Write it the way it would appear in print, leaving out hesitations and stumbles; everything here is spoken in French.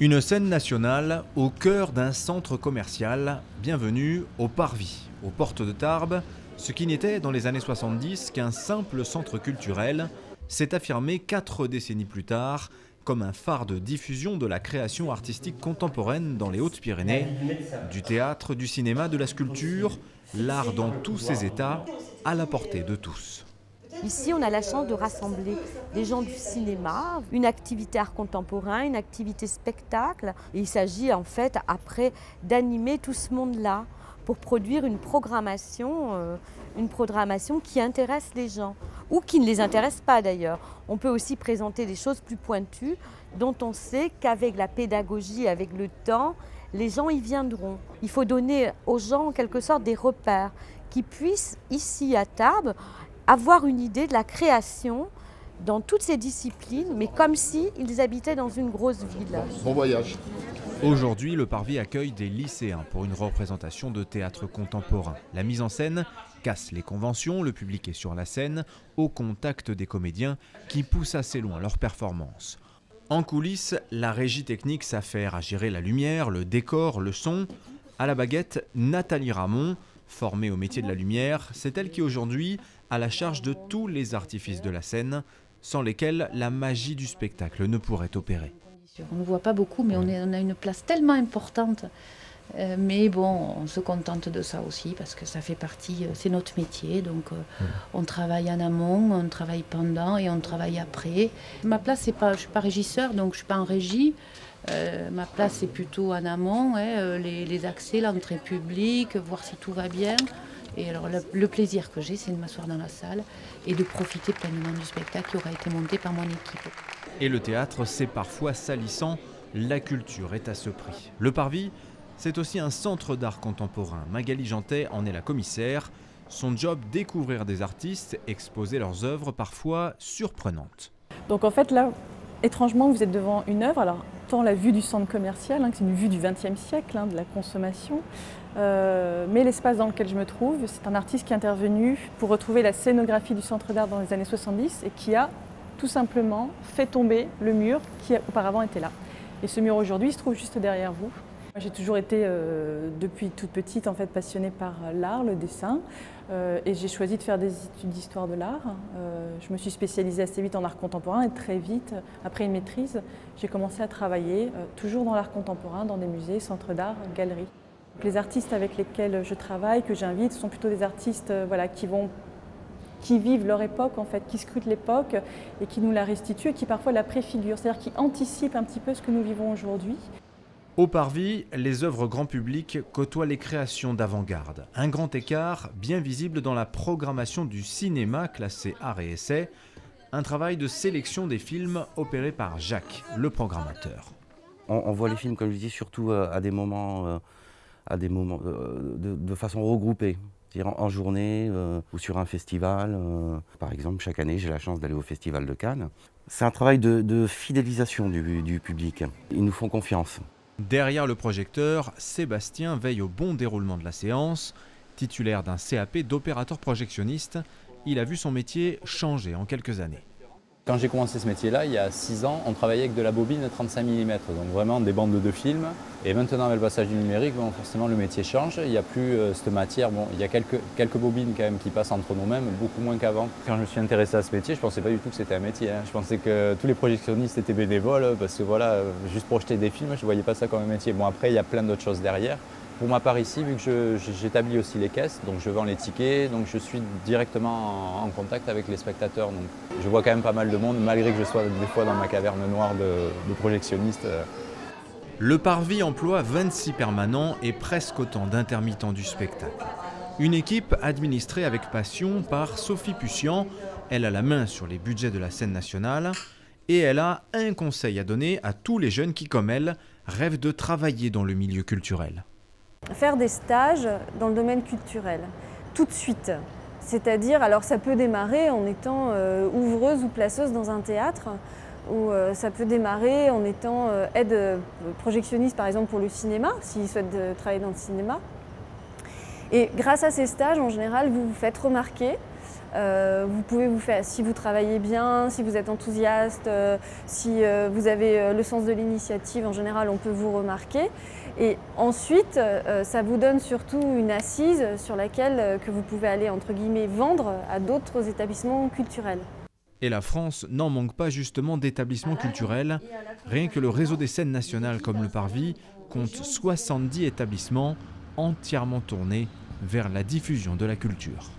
Une scène nationale au cœur d'un centre commercial. Bienvenue au Parvis, aux portes de Tarbes. Ce qui n'était dans les années 70 qu'un simple centre culturel s'est affirmé 4 décennies plus tard comme un phare de diffusion de la création artistique contemporaine dans les Hautes-Pyrénées, du théâtre, du cinéma, de la sculpture, l'art dans tous ses états, à la portée de tous. Ici, on a la chance de rassembler des gens du cinéma, une activité art contemporain, une activité spectacle. Et il s'agit en fait après d'animer tout ce monde-là pour produire une programmation qui intéresse les gens ou qui ne les intéresse pas d'ailleurs. On peut aussi présenter des choses plus pointues dont on sait qu'avec la pédagogie, avec le temps, les gens y viendront. Il faut donner aux gens en quelque sorte des repères qui puissent ici à Tarbes avoir une idée de la création dans toutes ces disciplines, mais comme s'ils habitaient dans une grosse ville. Bon voyage. Aujourd'hui, le Parvis accueille des lycéens pour une représentation de théâtre contemporain. La mise en scène casse les conventions, le public est sur la scène, au contact des comédiens qui poussent assez loin leur performance. En coulisses, la régie technique s'affaire à gérer la lumière, le décor, le son. À la baguette, Nathalie Ramon, formée au métier de la lumière, c'est elle qui aujourd'hui a la charge de tous les artifices de la scène, sans lesquels la magie du spectacle ne pourrait opérer. On ne voit pas beaucoup, mais on a une place tellement importante. Mais bon, on se contente de ça aussi, parce que ça fait partie, c'est notre métier. Donc on travaille en amont, on travaille pendant et on travaille après. Ma place, c'est pas, je ne suis pas régisseur, donc je ne suis pas en régie. Ma place, c'est plutôt en amont, les accès, l'entrée publique, voir si tout va bien. Et alors le plaisir que j'ai, c'est de m'asseoir dans la salle et de profiter pleinement du spectacle qui aura été monté par mon équipe. Et le théâtre, c'est parfois salissant, la culture est à ce prix. Le Parvis, c'est aussi un centre d'art contemporain. Magali Jantet en est la commissaire. Son job, découvrir des artistes, exposer leurs œuvres parfois surprenantes. Donc en fait là, étrangement, vous êtes devant une œuvre, alors tant la vue du centre commercial, c'est une vue du XXe siècle, de la consommation, mais l'espace dans lequel je me trouve, c'est un artiste qui est intervenu pour retrouver la scénographie du centre d'art dans les années 70 et qui a tout simplement fait tomber le mur qui auparavant était là. Et ce mur aujourd'hui se trouve juste derrière vous. J'ai toujours été, depuis toute petite, en fait, passionnée par l'art, le dessin, et j'ai choisi de faire des études d'histoire de l'art. Je me suis spécialisée assez vite en art contemporain et très vite, après une maîtrise, j'ai commencé à travailler toujours dans l'art contemporain, dans des musées, centres d'art, galeries. Les artistes avec lesquels je travaille, que j'invite, sont plutôt des artistes qui vivent leur époque, en fait, qui scrutent l'époque et qui nous la restituent et qui parfois la préfigurent, c'est-à-dire qui anticipent un petit peu ce que nous vivons aujourd'hui. Au Parvis, les œuvres grand public côtoient les créations d'avant-garde. Un grand écart bien visible dans la programmation du cinéma classé art et essai, un travail de sélection des films opéré par Jacques, le programmateur. On voit les films, comme je dis, surtout à des moments de façon regroupée. C'est-à-dire en journée ou sur un festival. Par exemple, chaque année, j'ai la chance d'aller au Festival de Cannes. C'est un travail de fidélisation du public. Ils nous font confiance. Derrière le projecteur, Sébastien veille au bon déroulement de la séance. Titulaire d'un CAP d'opérateur projectionniste, il a vu son métier changer en quelques années. Quand j'ai commencé ce métier-là, il y a 6 ans, on travaillait avec de la bobine 35 mm, donc vraiment des bandes de films. Et maintenant, avec le passage du numérique, bon, forcément le métier change. Il n'y a plus cette matière. Bon, il y a quelques bobines quand même qui passent entre nous-mêmes, beaucoup moins qu'avant. Quand je me suis intéressé à ce métier, je ne pensais pas du tout que c'était un métier. Je pensais que tous les projectionnistes étaient bénévoles, parce que voilà, juste projeter des films, je ne voyais pas ça comme un métier. Bon, après, il y a plein d'autres choses derrière. Pour ma part ici, vu que j'établis aussi les caisses, donc je vends les tickets, donc je suis directement en contact avec les spectateurs. Donc je vois quand même pas mal de monde, malgré que je sois des fois dans ma caverne noire de projectionniste. Le Parvis emploie 26 permanents et presque autant d'intermittents du spectacle. Une équipe administrée avec passion par Sophie Pussian. Elle a la main sur les budgets de la scène nationale et elle a un conseil à donner à tous les jeunes qui, comme elle, rêvent de travailler dans le milieu culturel. Faire des stages dans le domaine culturel, tout de suite. C'est-à-dire, alors ça peut démarrer en étant ouvreuse ou placeuse dans un théâtre, ou ça peut démarrer en étant aide projectionniste par exemple pour le cinéma, s'ils souhaitent travailler dans le cinéma. Et grâce à ces stages, en général, vous vous faites remarquer. Vous pouvez vous faire, si vous travaillez bien, si vous êtes enthousiaste, si vous avez le sens de l'initiative, en général, on peut vous remarquer. Et ensuite, ça vous donne surtout une assise sur laquelle que vous pouvez aller, entre guillemets, vendre à d'autres établissements culturels. Et la France n'en manque pas justement d'établissements culturels. Rien que le réseau des scènes nationales comme le Parvis compte 70 établissements entièrement tournés vers la diffusion de la culture.